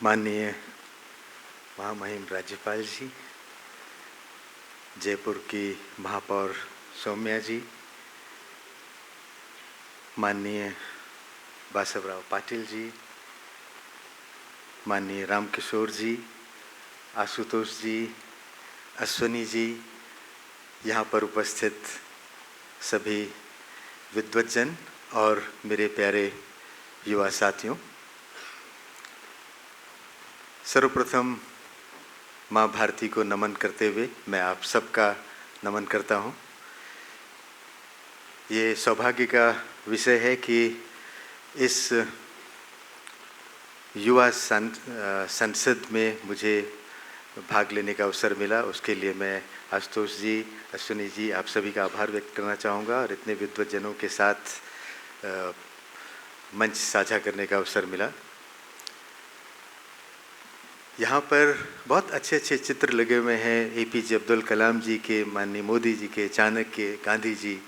माननीय महामहिम राज्यपाल जी, जयपुर की महापौर सौम्या जी, माननीय बासवराव पाटिल जी, माननीय रामकिशोर जी, आशुतोष जी, अश्वनी जी, यहाँ पर उपस्थित सभी विद्वज्जन और मेरे प्यारे युवा साथियों, सर्वप्रथम माँ भारती को नमन करते हुए मैं आप सबका नमन करता हूँ। ये सौभाग्य का विषय है कि इस युवा संसद में मुझे भाग लेने का अवसर मिला। उसके लिए मैं आशुतोष जी, अश्विनी जी, आप सभी का आभार व्यक्त करना चाहूँगा और इतने विद्वज्जनों के साथ मंच साझा करने का अवसर मिला। यहाँ पर बहुत अच्छे अच्छे चित्र लगे हुए हैं एपीजे अब्दुल कलाम जी के, माननीय मोदी जी के, चाणक्य, गांधी जी,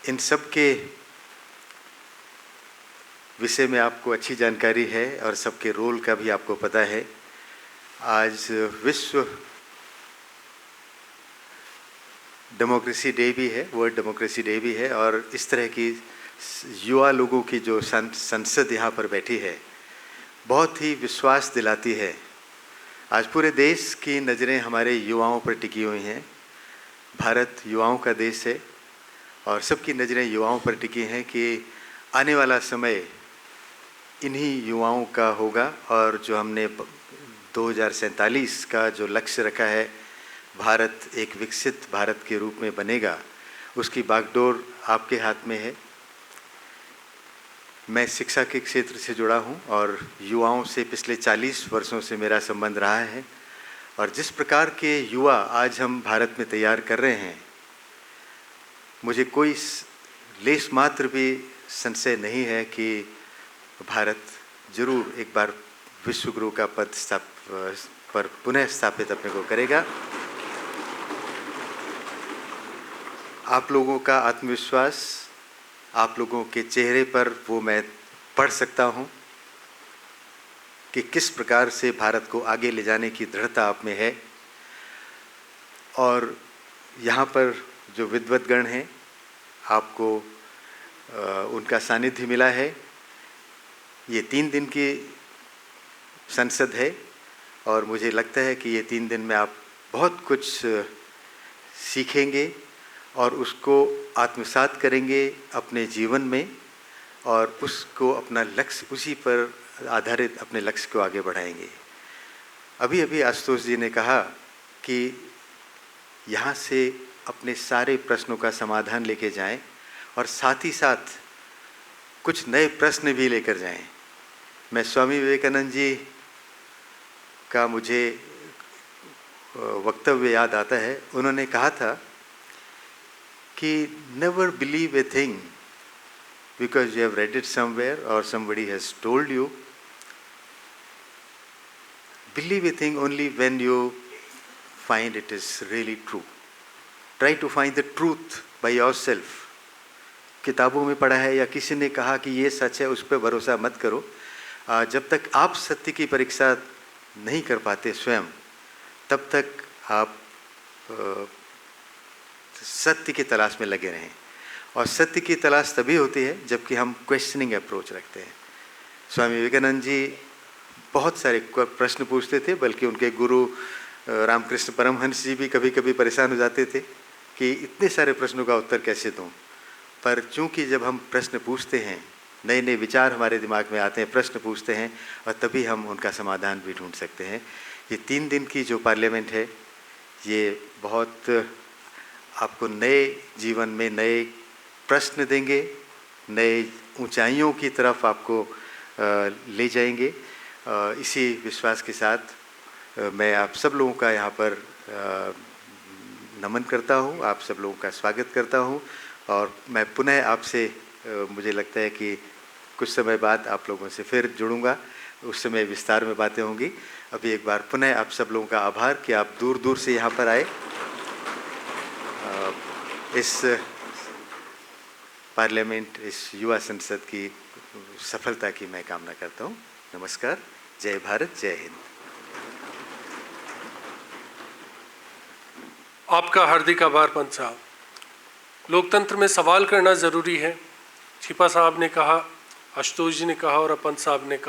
इन सब के विषय में आपको अच्छी जानकारी है और सबके रोल का भी आपको पता है। आज विश्व डेमोक्रेसी डे भी है, वर्ल्ड डेमोक्रेसी डे भी है और इस तरह की युवा लोगों की जो संसद यहाँ पर बैठी है बहुत ही विश्वास दिलाती है। आज पूरे देश की नज़रें हमारे युवाओं पर टिकी हुई हैं। भारत युवाओं का देश है और सबकी नज़रें युवाओं पर टिकी हैं कि आने वाला समय इन्हीं युवाओं का होगा और जो हमने 2047 का जो लक्ष्य रखा है, भारत एक विकसित भारत के रूप में बनेगा, उसकी बागडोर आपके हाथ में है। मैं शिक्षा के क्षेत्र से जुड़ा हूं और युवाओं से पिछले 40 वर्षों से मेरा संबंध रहा है और जिस प्रकार के युवा आज हम भारत में तैयार कर रहे हैं, मुझे कोई लेश मात्र भी संशय नहीं है कि भारत जरूर एक बार विश्व गुरु का पद पर पुनः स्थापित अपने को करेगा। आप लोगों का आत्मविश्वास, आप लोगों के चेहरे पर वो मैं पढ़ सकता हूँ कि किस प्रकार से भारत को आगे ले जाने की दृढ़ता आप में है। और यहाँ पर जो विद्वद्गण हैं, आपको उनका सानिध्य मिला है। ये 3 दिन की संसद है और मुझे लगता है कि ये 3 दिन में आप बहुत कुछ सीखेंगे और उसको आत्मसात करेंगे अपने जीवन में और उसको अपना लक्ष्य, उसी पर आधारित अपने लक्ष्य को आगे बढ़ाएंगे। अभी अभी आशुतोष जी ने कहा कि यहाँ से अपने सारे प्रश्नों का समाधान लेके जाएं और साथ ही साथ कुछ नए प्रश्न भी लेकर जाएं। मैं स्वामी विवेकानंद जी का मुझे वक्तव्य याद आता है। उन्होंने कहा था कि never believe a thing because you have read it somewhere or somebody has told you. Believe a thing only when you find it is really true. Try to find the truth by yourself. किताबों में पढ़ा है या किसी ने कहा कि ये सच है, उस पर भरोसा मत करो। जब तक आप सत्य की परीक्षा नहीं कर पाते स्वयं, तब तक आप सत्य की तलाश में लगे रहें। और सत्य की तलाश तभी होती है जबकि हम क्वेश्चनिंग अप्रोच रखते हैं। स्वामी विवेकानंद जी बहुत सारे प्रश्न पूछते थे, बल्कि उनके गुरु रामकृष्ण परमहंस जी भी कभी कभी परेशान हो जाते थे कि इतने सारे प्रश्नों का उत्तर कैसे दूं। पर चूंकि जब हम प्रश्न पूछते हैं, नए नए विचार हमारे दिमाग में आते हैं, प्रश्न पूछते हैं और तभी हम उनका समाधान भी ढूंढ सकते हैं। ये 3 दिन की जो पार्लियामेंट है, ये बहुत आपको नए जीवन में नए प्रश्न देंगे, नए ऊंचाइयों की तरफ आपको ले जाएंगे। इसी विश्वास के साथ मैं आप सब लोगों का यहाँ पर नमन करता हूँ, आप सब लोगों का स्वागत करता हूँ और मैं पुनः आपसे मुझे लगता है कि कुछ समय बाद आप लोगों से फिर जुड़ूंगा, उस समय विस्तार में बातें होंगी। अभी एक बार पुनः आप सब लोगों का आभार कि आप दूर दूर से यहाँ पर आए। इस पार्लियामेंट, इस युवा संसद की सफलता की मैं कामना करता हूँ। नमस्कार। जय भारत, जय हिंद। आपका हार्दिक आभार पंत साहब। लोकतंत्र में सवाल करना ज़रूरी है। छिपा साहब ने कहा, आशुतोष जी ने कहा और पंत साहब ने कहा।